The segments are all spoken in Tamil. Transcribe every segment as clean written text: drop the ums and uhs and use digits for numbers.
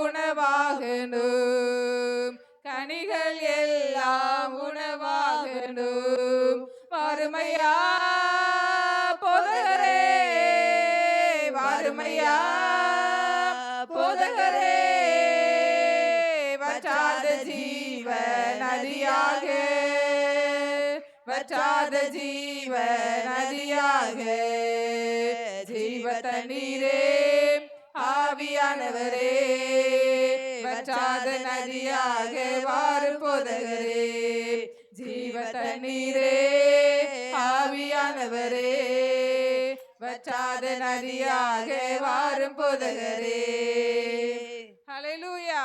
உணவாகணும், கனிகள் எல்லாம் உணவாகணும். வாருமையா போதகரே, வாருமையா போதகரே, வற்றாத ஜீவ நதியாக, வற்றாத ஜீவ நதியாக, ஜீவ தண்ணீரே ஆவியானவரே, வற்றாத நதியாக வாரும் போதகரே, ஜீவ தண்ணீரே ஆவியானவரே, வற்றாத நதியாக வாரும் போதகரே. ஹல்லேலூயா.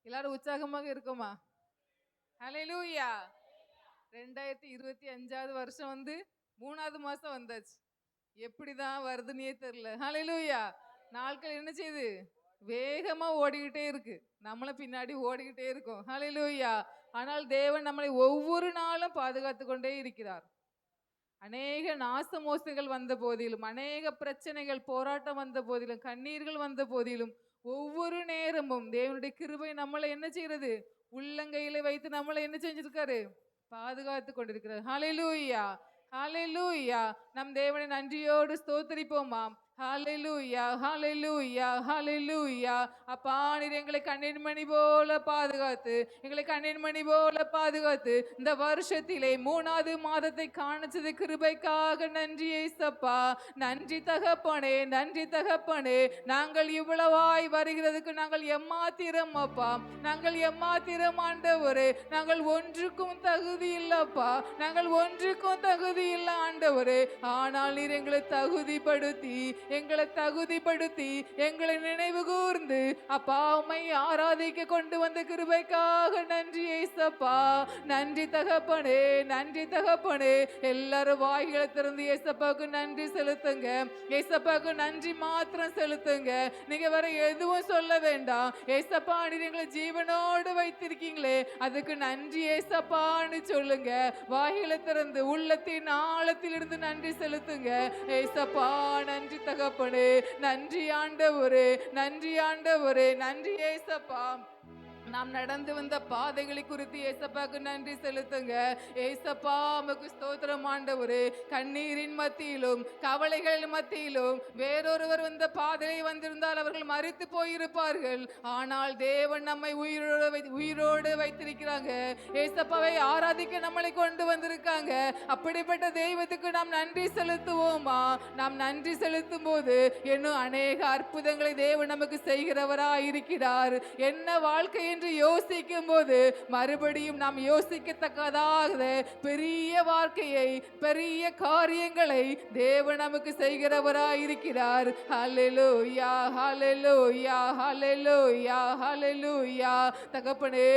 எல்லாரும் உற்சாகமாக இருக்குமா? ஹல்லேலூயா. 2025 வருஷம் வந்து 3வது மாசம் வந்தாச்சு. எப்படிதான் வருதுன்னே தெரியல. ஹல்லேலூயா. நாட்கள் என்ன செய்யுது? வேகமா ஓடிக்கிட்டே இருக்கு. நம்மளும் பின்னாடி ஓடிக்கிட்டே இருக்கோம். ஹல்லேலூயா. ஆனால் தேவன் நம்மளை ஒவ்வொரு நாளும் பாதுகாத்து கொண்டே இருக்கிறார். அநேக நாச மோசங்கள் வந்த போதிலும், அநேக பிரச்சனைகள் போராட்டம் வந்த போதிலும், கண்ணீர்கள் வந்த போதிலும், ஒவ்வொரு நேரமும் தேவனுடைய கிருபை நம்மளை என்ன செய்யறது? உள்ளங்கையில வைத்து நம்மளை என்ன செஞ்சிருக்காரு? பாதுகாத்து கொண்டிருக்கிறார். ஹல்லேலூயா, ஹல்லேலூயா. நம் தேவனை நன்றியோடு ஸ்தோத்திரிப்போமா? ஹல்லேலூயா, ஹல்லேலூயா, ஹல்லேலூயா. அப்பா, நீர் எங்களை கண்ணின் மணி போல பாதுகாத்து, எங்களை கண்ணின் மணி போல பாதுகாத்து இந்த வருஷத்திலே 3வது மாதத்தை காணிச்சது கிருபைக்காக நன்றி ஏசப்பா. நன்றி தகப்பனே, நன்றி தகப்பனே. நாங்கள் இவ்வளவாய் வருகிறதுக்கு நாங்கள் எம்மாத்திரம் அப்பா, நாங்கள் எம்மாத்திரம் ஆண்டவரே. நாங்கள் ஒன்றுக்கும் தகுதி இல்லப்பா, நாங்கள் ஒன்றுக்கும் தகுதி இல்ல ஆண்டவரே. ஆனால் நீர் எங்களை தகுதிப்படுத்தி, எங்களை தகுதிப்படுத்தி, எங்களை நினைவு கூர்ந்து அப்பா உம்மை ஆராதிக்க கொண்டு வந்த கிருபைக்காக நன்றி ஏசப்பா. நன்றி தகப்பனே, நன்றி தகப்பனே. எல்லாரும் வாய்களை திறந்து ஏசப்பாவுக்கு நன்றி செலுத்துங்க. ஏசப்பாவுக்கு நன்றி மாத்திரம் செலுத்துங்க. நீங்க வேற எதுவும் சொல்ல வேண்டாம். ஏசப்பா, நீர் எங்களை ஜீவனோடு வைத்திருக்கீங்களே, அதுக்கு நன்றி ஏசப்பான்னு சொல்லுங்க. வாய்களை திறந்து உள்ளத்தின் ஆழத்தில் இருந்து நன்றி செலுத்துங்க. ஏசப்பா நன்றி தகப்பனே, நன்றி ஆண்டவரே, நன்றி ஆண்டவரே, நன்றி ஏசப்பா. நாம் நடந்து வந்த பாதைகளை குறித்து ஏசப்பாக்கு நன்றி செலுத்துங்க. ஏசப்பா உமக்கு ஸ்தோத்திரம் ஆண்டவரே. கண்ணீரின் மத்தியிலும் கவலைகள் மத்தியிலும் வேறொருவர் வந்த பாதையை வந்திருந்தால் அவர்கள் மரித்து போயிருப்பார்கள். ஆனால் தேவன் நம்மை உயிரோடு வைத்திருக்கிறாங்க. ஏசப்பாவை ஆராதிக்க நம்மளை கொண்டு வந்திருக்காங்க. அப்படிப்பட்ட தெய்வத்துக்கு நாம் நன்றி செலுத்துவோமா? நாம் நன்றி செலுத்தும் போது இன்னும் அநேக அற்புதங்களை தேவன் நமக்கு செய்கிறவராய் இருக்கிறார். என்ன வாழ்க்கை என்று யோசிக்கும் போது மறுபடியும் நாம் யோசிக்கத்தக்கதாக பெரிய வாழ்க்கையை, பெரிய காரியங்களை தேவன் நமக்கு செய்கிறவராய் இருக்கிறார். ஹல்லேலூயா, ஹல்லேலூயா, ஹல்லேலூயா, ஹல்லேலூயா. தகப்பனே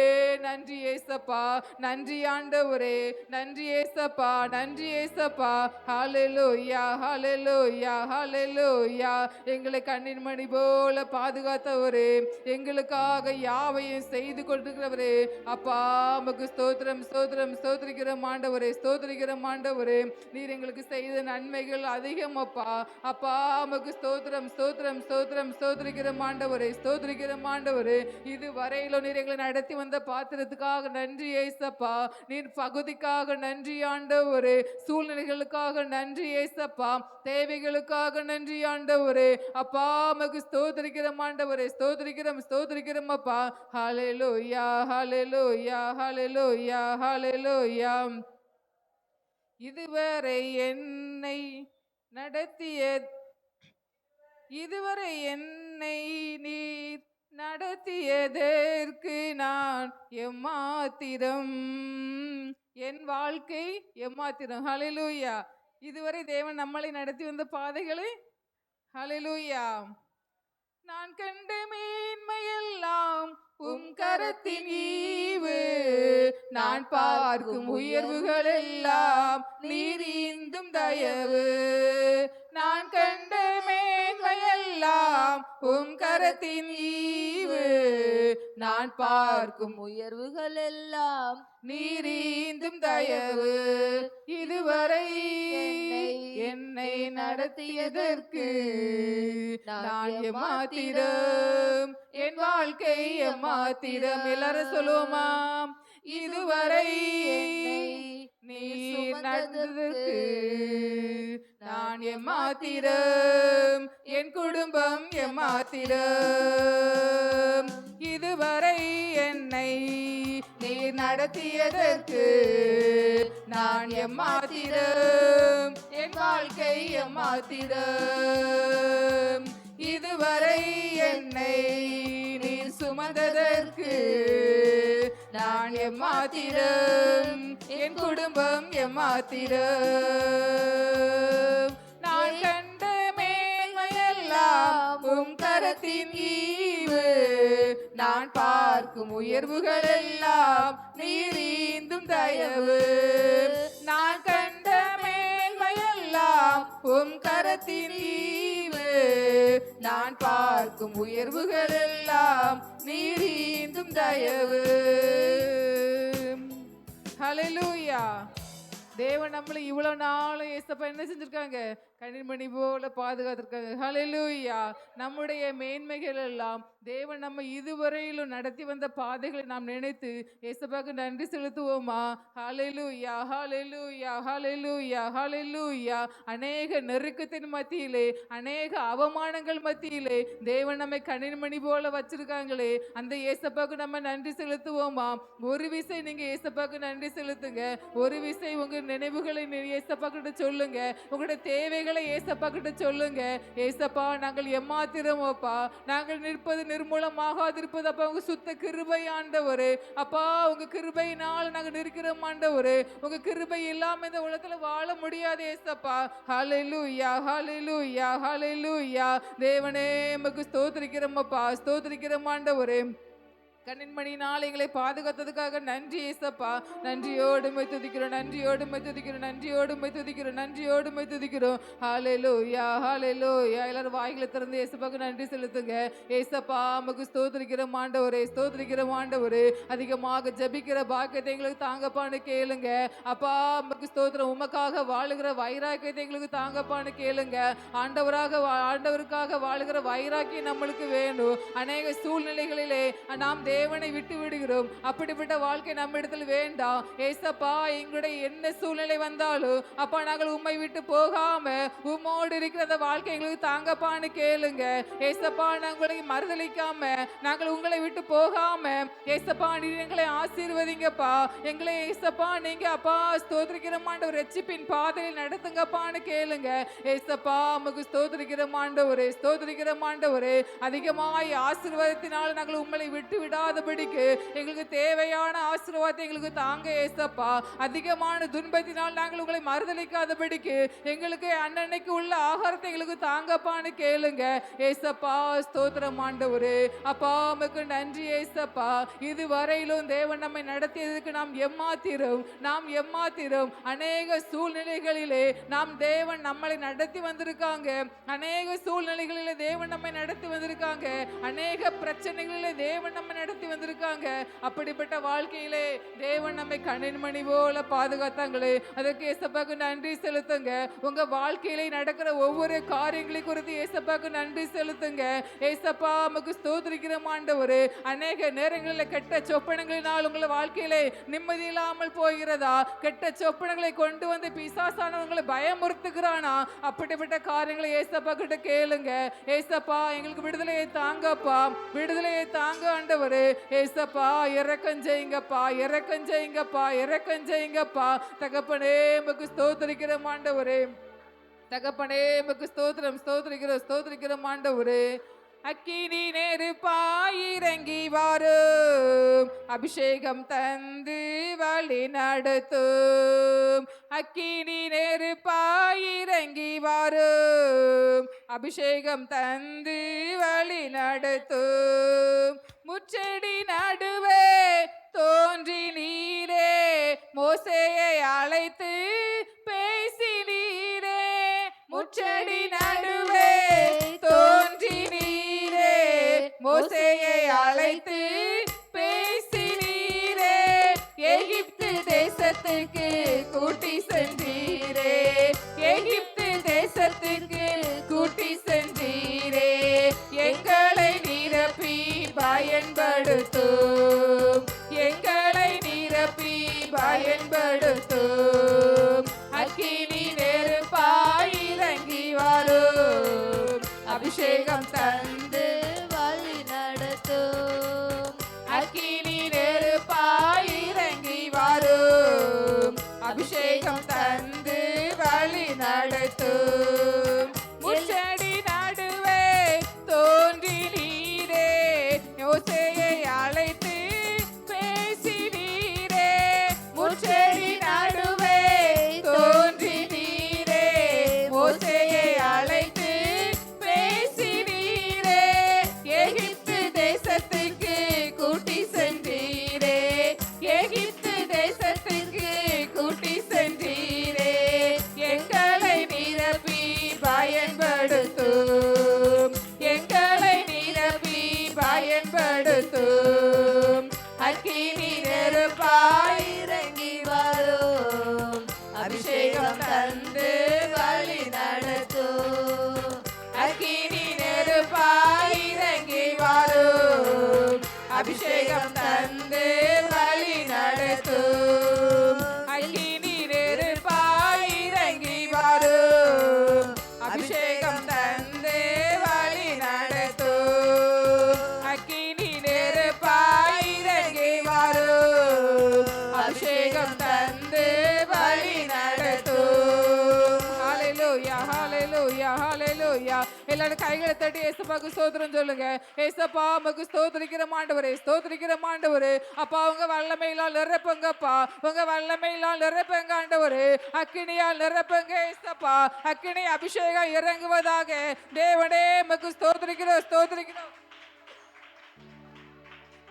நன்றி ஏசப்பா, நன்றி ஆண்டவரே, நன்றி ஏசப்பா, நன்றி ஏசப்பா. ஹல்லேலூயா, ஹல்லேலூயா, ஹல்லேலூயா. எங்களை கண்ணின் மணி போல பாதுகாத்தவரே, எங்களுக்காக யாவையும் செய்து கொண்டிருக்கிறவரே, அப்பா உமக்கு ஸ்தோத்திரம், ஸ்தோத்திரம், ஸ்தோத்திரிக்கிறோம் ஆண்டவரே, ஸ்தோத்திரிக்கிறோம் ஆண்டவரே. நீர் எங்களுக்கு செய்த நன்மைகள் அதிகம் அப்பா. அப்பா உமக்கு ஸ்தோத்திரம், ஸ்தோத்திரம், ஸ்தோத்திரம், ஸ்தோத்திரிக்கிறோம் ஆண்டவரே, ஸ்தோத்திரிக்கிறோம் ஆண்டவரே. இது வரையிலும் நீர் எங்களை நடத்தி வந்த பாத்திரத்துக்காக நன்றி ஏசப்பா. நீர் பகுதிக்காக நன்றி ஆண்டவரே, சூழ்நிலைகளுக்காக நன்றி ஏசப்பா, தேவைகளுக்காக நன்றி ஆண்டவரே. அப்பா உமக்கு ஸ்தோத்திரிக்கிறோம் ஆண்டவரே, ஸ்தோத்திரிக்கிறோம், ஸ்தோத்திரிக்கிறோம் அப்பா. ஹல்லேலூயா, ஹல்லேலூயா, ஹல்லேலூயா, ஹல்லேலூயா. இதுவரை என்னை நடத்திய, இதுவரை என்னை நீர் நடத்தியதற்கு நான் எம்மாத்திரம், என் வாழ்க்கை எம்மாத்திரம். ஹல்லேலூயா. இதுவரை தேவன் நம்மளை நடத்தி வந்த பாதைகளை, ஹல்லேலூயா. நான் கண்ட மேன்மையெல்லாம் உம் கரத்தின் ஈவு, நான் பார்க்கும் உயர்வுகள் எல்லாம் நீர் ஈந்தும் தயவு. நான் கண்ட மேன்மையெல்லாம் உம் கரத்தின் ஈவு, நான் பார்க்கும் உயர்வுகள் எல்லாம் நீரீந்தும் தயவு இதுவரை என்னை நடத்தியதற்கு நான் எம்மாத்திரம், என் வாழ்க்கை எம்மாத்திரம். எல்லாரும் சொல்லுவோமாம், இதுவரை நீர் நடந்ததற்கு நான் எம்மாத்திரம், என் குடும்பம் எம்மாத்திரம். இதுவரை என்னை நீர் நடத்தியதற்கு நான் எம்மாத்திரம், என் வாழ்க்கை எம்மாத்திரம். இதுவரை என்னை நீர் சுமந்ததற்கு நான் எம்மாத்திரம், என் குடும்பம் எம்மாத்திரம். நான் கண்ட மேன்மையெல்லாம் உம் கரத்தின் ஈவு, நான் பார்க்கும் உயர்வுகள் எல்லாம் நீரீந்தும் தயவு. நான் கண்ட மேன்மையெல்லாம் உம் கரத்தின் ஈவு, நான் பார்க்கும் உயர்வுகள் எல்லாம் நீரீந்தும் தயவு. ஹல்லேலூயா. தேவன் நம்மளை இவ்வளவு நாளும் ஏசப்பா என்ன செஞ்சிருக்காங்க, கண்ணின்மணி போல பாதுகாத்திருக்காங்க. ஹல்லேலூயா. நம்முடைய மேன்மைகள் எல்லாம் தேவன் நம்ம இதுவரையிலும் நடத்தி வந்த பாதைகளை நாம் நினைத்து ஏசப்பாக்கு நன்றி செலுத்துவோமா? ஹல்லேலூயா, ஹல்லேலூயா, ஹல்லேலூயா, ஹல்லேலூயா. அநேக நெருக்கத்தின் மத்தியிலே, அநேக அவமானங்கள் மத்தியிலே தேவன் நம்மை கண்ணின்மணி போல வச்சிருக்காங்களே, அந்த ஏசப்பாக்கு நம்ம நன்றி செலுத்துவோமா? ஒரு விசை நீங்க ஏசப்பாக்கு நன்றி செலுத்துங்க. ஒரு விசை உங்க நினைவுகளை ஏசப்பா கிட்ட சொல்லுங்க. உங்களுடைய தேவைகளை ஏசப்பா கிட்ட சொல்லுங்க. ஏசப்பா, நாங்கள் எம்மாத்திரமோப்பா, நாங்கள் நிற்பது நிர்மூலமாகாதிருப்பது அப்பா உங்க சுத்த கிருபை ஆண்டவரே. அப்பா, உங்க கிருபையினால் நாங்கள் நிற்கிறோம் ஆண்டவரே. உங்க கிருபை இல்லாம இந்த உலகத்துல வாழ முடியாது ஏசப்பா. ஹல்லேலூயா, ஹல்லேலூயா, ஹல்லேலூயா. தேவனே உமக்கு ஸ்தோத்திரிக்கிறோம் அப்பா, ஸ்தோத்திரிக்கிறோம் ஆண்டவரே. கண்ணின்மணியினால் எங்களை பாதுகாத்ததுக்காக நன்றி ஏசப்பா. நன்றியோடு உம்மை துதிக்கிறோம், நன்றியோடு உம்மை துதிக்கிறோம், நன்றியோடு உம்மை துதிக்கிறோம், நன்றியோடு உம்மை துதிக்கிறோம். ஹல்லேலூயா, ஹல்லேலூயா. எல்லாரும் வாய்களை திறந்து ஏசப்பாக்கு நன்றி செலுத்துங்க. ஏசப்பா, உமக்கு ஸ்தோத்திரிக்கிறோம் ஆண்டவரே, ஸ்தோத்திரிக்கிறோம் ஆண்டவரே. அதிகமாக ஜெபிக்கிற பாக்கியத்தை எங்களுக்கு தாங்கப்பான்னு கேளுங்க. அப்பா, உமக்கு ஸ்தோத்திரம். உமக்காக வாழுகிற வைராக்கியத்தை எங்களுக்கு தாங்கப்பான்னு கேளுங்க. ஆண்டவருக்காக வாழுகிற வைராக்கியம் நம்மளுக்கு வேணும். அநேக சூழ்நிலைகளிலே நாம் தேவனை விட்டு விடுகிறோம். அப்படிப்பட்ட வாழ்க்கை நம்ம இடத்துல வேண்டாம் ஏசப்பா. எங்களுடைய என்ன சூழ்நிலை வந்தாலும் அப்பா, நாங்கள் உம்மை விட்டு போகாம உம்மோடு இருக்கிற வாழ்க்கை எங்களுக்கு தாங்கப்பான்னு கேளுங்க. ஏசப்பா, நாங்களை மறுதளிக்காம, நாங்கள் உங்களை விட்டு போகாம ஏசப்பா நீர் எங்களை ஆசீர்வதிங்கப்பா. எங்களை ஏசப்பா நீங்க அப்பா ஸ்தோத்திரிக்கிற ஆண்டவர் ரட்சிப்பின் பாதையில் நடத்துங்கப்பான்னு கேளுங்க. ஏசப்பா, உமக்கு ஸ்தோத்திரிக்கிற ஆண்டவரே, ஸ்தோத்திரிக்கிற ஆண்டவரே. அதிகமாய் ஆசீர்வாதத்தினால் நாங்கள் உம்மை விட்டு விடாதபடிக்கு எங்களுக்கு தேவையான ஆசீர்வாதத்தை எங்களுக்கு தாங்க ஏசப்பா. அதிகமான துன்பத்தினால் நாங்கள் உங்களை மறுதளிக்காதபடிக்கு எங்களுக்கு அன்னன்னைக்கு உள்ள ஆகாரத்தை எங்களுக்கு தாங்கப்பான்னு கேளுங்க. ஏசப்பா, ஸ்தோத்திரம் ஆண்டவரே. அப்பா, உமக்கு நன்றி ஏசப்பா. இதுவரையிலும் தேவன் நம்மை நடத்தியதுக்கு நாம் எம்மாத்திரம். அநேக சூழ்நிலைகளிலே நாம் தேவன் நம்மளை நடத்தி வந்திருக்காங்க. அநேக சூழ்நிலைகளிலே தேவன் நம்மை நடத்தி வந்திருக்காங்க. அநேக பிரச்சனைகளிலே தேவன் நம்ம நடத்தி வந்திருக்காங்க. அப்படிப்பட்ட வாழ்க்கையிலே தேவன் நம்மை கண்ணின்மணி போல பாதுகாத்தாங்களே, அதற்கு ஏசப்பாக்கு நன்றி செலுத்துங்க. உங்க வாழ்க்கையிலே நடக்கிற ஒவ்வொரு காரியங்களை குறித்து ஏசப்பாக்கு நன்றி செலுத்துங்க. ஏசப்பா, நமக்கு ஸ்தோத்திரிக்கிற ஆண்டவரே. அநேக நேரங்களில் கெட்ட சொப்பனங்களினால் உங்களை வாழ்க்கையிலே நிம்மதி இல்லாமல் போகிறதா? கெட்ட சொப்பனங்களை கொண்டு வந்து பிசாசானவங்களை பயமுறுத்துகிறானா? அப்படிப்பட்ட காரியங்களை ஏசப்பா கிட்ட கேளுங்க. ஏசப்பா, எங்களுக்கு விடுதலையை தாங்கப்பா, விடுதலையை தாங்க ஆண்டவரே. ஏசப்பா, இரக்கம் செய்யுங்கப்பா, இரக்கம் செய்யுங்கப்பா, இரக்கம் செய்யுங்கப்பா. தகப்பனே, உமக்கு ஸ்தோத்திரிக்கிறோம் ஆண்டவரே. தகப்பனே, உமக்கு ஸ்தோத்திரிக்கிறோம் ஆண்டவரே. அக்கினி நெருப்பாய் இறங்கி வரும், அபிஷேகம் தந்து வழி நடத்தும். அக்கினி நெருப்பாய் இறங்கி வரும், அபிஷேகம் தந்து வழி நடத்தும். முச்செடி நடுவே தோன்றி நீரே, மோசேயை அழைத்து பேசினீரே. முச்செடி நடுவே தோன்றி நீரே, மோசேயை அழைத்து தேசத்துக்கு கூட்டி சென்றீரே, எகிப்து தேசத்துக்கு கூட்டி சென்றீரே, எங்களை நிரப்பி பயன்படுத்தும், எங்களை நிரப்பி பயன்படுத்தும். அக்கினி நெருப்பாய் இறங்கி வரும், அபிஷேகம் தந்து வழி நடத்தும். அக்கினி நெருப்பாய் இறங்கி வரும், அபிஷேகம் தந்து வழி நடத்தும். முச்செடி நடுவே தோன்றி நீரே, யோசேயை அழைத்து பேசினீரே, முச்செடி நடுவே தோன்றி நீரே, மோசேயை அழைத்து பேசினீரே, எகிப்து தேசத்துக்கு கூட்டி சென்றீரே, எகிப்து தேசத்துக்கு கூட்டி சென்றீரே, எங்களை நிரப்பி பயன்படுத்தும், எங்களை நிரப்பி பயன்படுத்தும். அக்கினி நெருப்பாய் இறங்கி வரும், அபிஷேகம் தந்து வழி நடத்தும். அக்கினி நெருப்பாய் இறங்கி வரும், அபிஷேகம் தந்து வழி நடத்தும். அக்கினி நெருப்பாய் இறங்கி வரும், அபிஷேகம் தந்து வழி நடத்தும். அக்கினி நெருப்பாய் இறங்கி வரும், அபிஷேகம் தந்து வழி நடத்தும். ஹalleluya ஹalleluya ஹalleluya. எல்லாரும் கைகளை தட்டி ஏசப்பாக்கு ஸ்தோத்திரம் சொல்லுங்க. ஏசப்பா உமக்கு ஸ்தோத்திரிக்கிறோம் ஆண்டவரே, ஸ்தோத்திரிக்கிறோம் ஆண்டவரே. அப்பா உங்க வல்லமையினால் நிரப்புங்கப்பா, உங்க வல்லமையினால் நிரப்புங்க ஆண்டவரே, அக்கினியால் நிரப்புங்க ஏசப்பா. அக்கினி அபிஷேகம் இறங்குவதாக. தேவனே உமக்கு ஸ்தோத்திரிக்கிறோம் ஸ்தோத்திரிக்கிறோம்.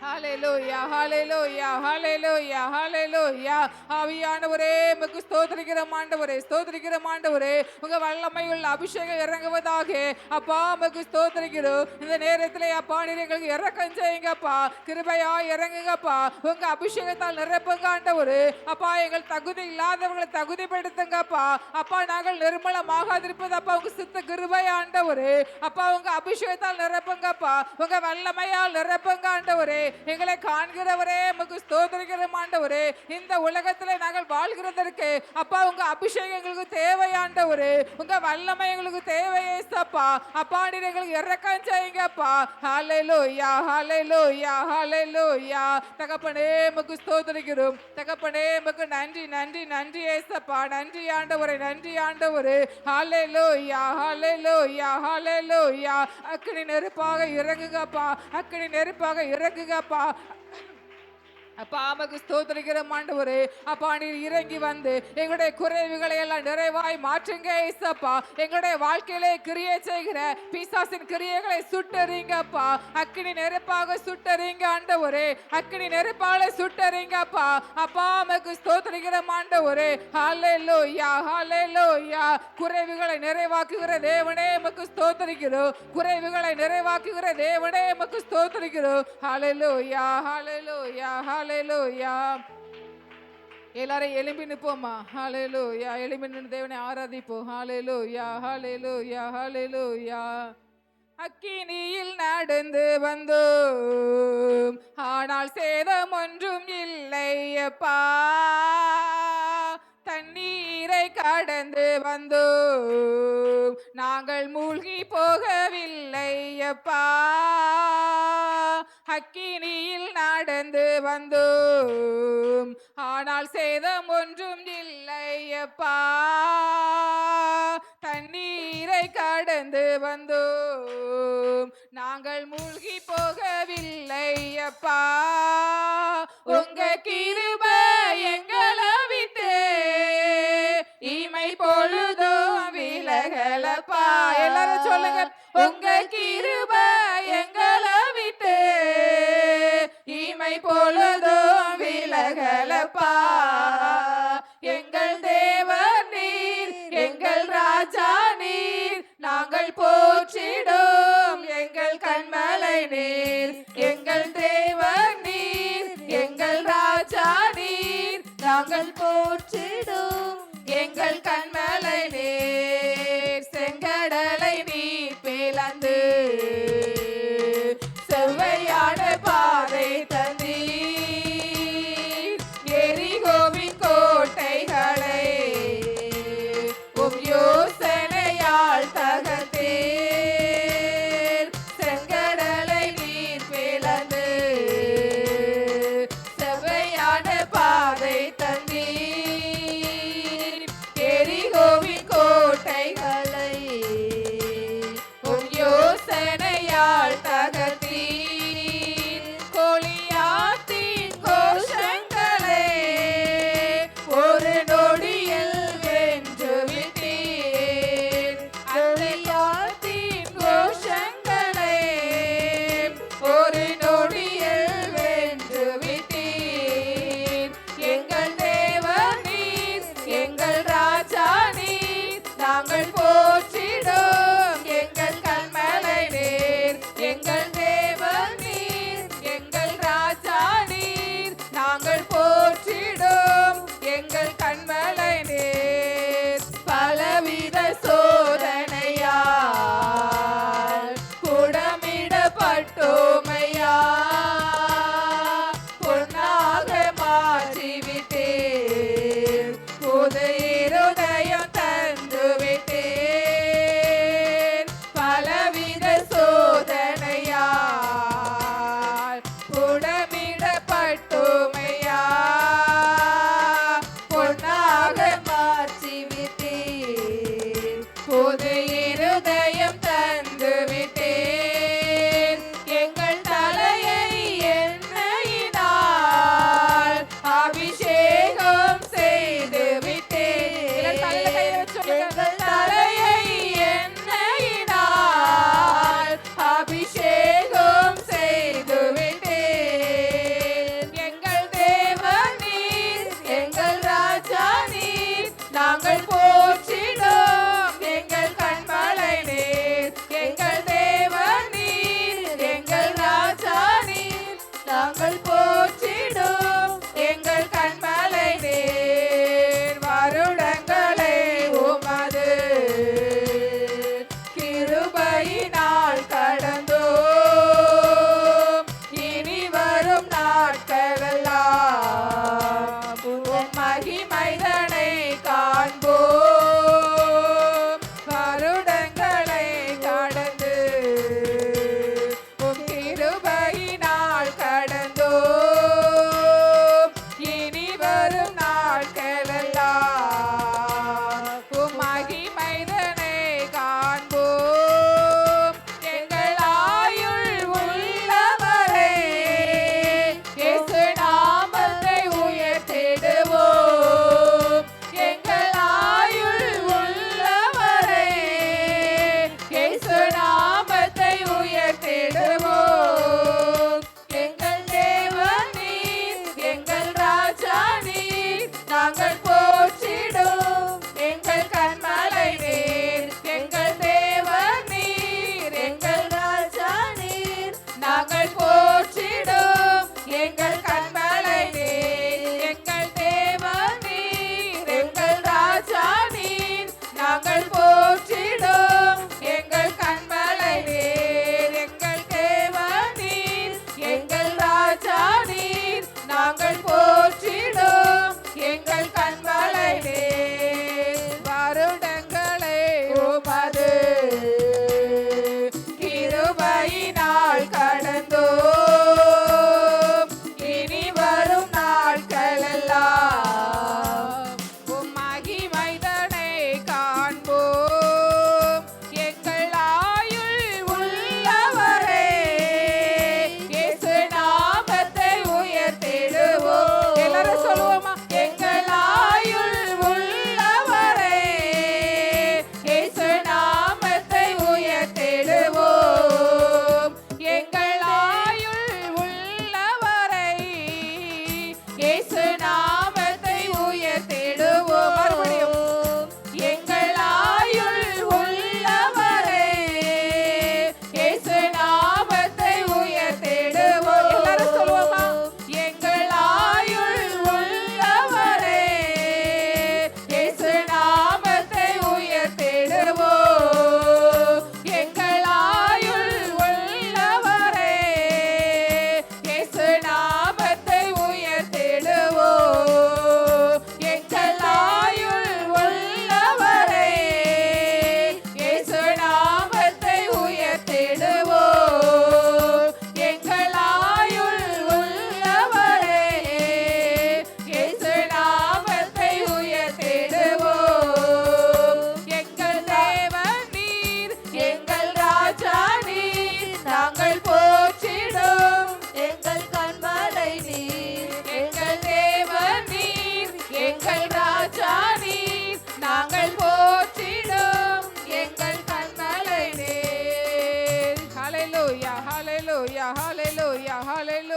ஹalleluya ஹalleluya ஹalleluya ஹalleluya. ஆவியானவரே உமக்கு ஸ்தோத்திரிக்கிறோம் ஆண்டவரே, ஸ்தோத்திரிக்கிறோம் ஆண்டவரே. உங்க வல்லமையுள்ள அபிஷேகம் இறங்குவதாக. அப்பா உமக்கு ஸ்தோத்திரிக்கிறோம். இந்த நேரத்திலே அப்பா நீர் எங்களுக்கு இரக்கம் செய்யுங்கப்பா, கிருபையா இறங்குங்கப்பா. உங்க அபிஷேகத்தால் நிரப்புங்க ஆண்டவரே. அப்பா எங்கள் தகுதி இல்லாதவர்களை தகுதிப்படுத்துங்கப்பா. அப்பா நாங்கள் நிர்மலமாகாதிருப்பது அப்பா உங்க சித்த கிருபை ஆண்டவரே. அப்பா உங்க அபிஷேகத்தால் நிரப்புங்கப்பா, உங்க வல்லமையால் நிரப்புங்க ஆண்டவரே. எங்களை காண்கிறவரே உமக்கு ஸ்தோத்திரிக்கிறோம் ஆண்டவரே. இந்த உலகத்திலே நாங்கள் வாழ்கிறதற்கு அப்பா உங்க அபிஷேகம் எங்களுக்கு தேவை ஆண்டவரே, உங்க வல்லமை எங்களுக்கு தேவை ஏசப்பா. அப்பா நீர் எங்களுக்கு இரக்கம் செய்யுங்கப்பா. ஹalleluya ஹalleluya ஹalleluya. தகப்பனே உமக்கு ஸ்தோத்திரிக்கிறோம், தகப்பனே உமக்கு நன்றி நன்றி நன்றி ஏசப்பா, நன்றி ஆண்டவரே, நன்றி ஆண்டவரே. ஹalleluya ஹalleluya ஹalleluya. அக்கினி நெருப்பாக இறங்குங்கப்பா, அக்கினி நெருப்பாக இறங்குங்கப்பா. அப்பா உமக்கு ஸ்தோத்திரிக்கிறோம் ஆண்டவரே. அப்பா நீர் இறங்கி வந்து எங்களுடைய குறைவுகளை எல்லாம் நிறைவாய் மாற்றுங்க ஏசப்பா. எங்களுடைய வாழ்க்கையிலே கிரியை செய்கிற பிசாசின் கிரியைகளை சுட்டறீங்கப்பா. அக்கினி நெருப்பாக சுட்டறீங்க ஆண்டவரே, அக்கினி நெருப்பாக சுட்டறீங்கப்பா. அப்பா உமக்கு ஸ்தோத்திரிக்கிறோம் ஆண்டவரே. ஹalleluya ஹalleluya. குறைவுகளை நிறைவாக்குகிற தேவனே உமக்கு ஸ்தோத்திரிக்கிறோம், குறைவுகளை நிறைவாக்குகிற தேவனே உமக்கு ஸ்தோத்திரிக்கிறோம். ஹalleluya ஹalleluya ஹalleluya. எல்லாரும் எழும்பி நிற்போமா. ஹalleluya. எழும்பி நின்று தேவனை ஆராதிப்போம். ஹalleluya ஹalleluya ஹalleluya. அக்கினியில் நடந்து வந்தோம், ஆனால் சேதம் ஒன்றும் இல்லையப்பா. தண்ணீரை கடந்து வந்தோம், நாங்கள் மூழ்கி போகவில்லையப்பா. அக்கினியில் நடந்து வந்தோம், ஆனால் சேதம் ஒன்றும் இல்லையப்பா. தண்ணீரை கடந்து வந்தோம், நாங்கள் மூழ்கி போகவில்லையப்பா. உங்க கிருபை எங்களை விட்டு இமை பொழுதும் விலகலப்பா. எல்லாரும் சொல்லுங்க. உங்க கிருபை எங்களை விட்டு இமை பொழுதும் விலகலப்பா. எங்கள் தேவன் நீர், எங்கள் ராஜா நீர், நாங்கள் போற்றிடும் எங்கள் கண்மலை நீர். எங்கள் தேவன் நீர், எங்கள் ராஜா நீர், நாங்கள் போற்றிடும்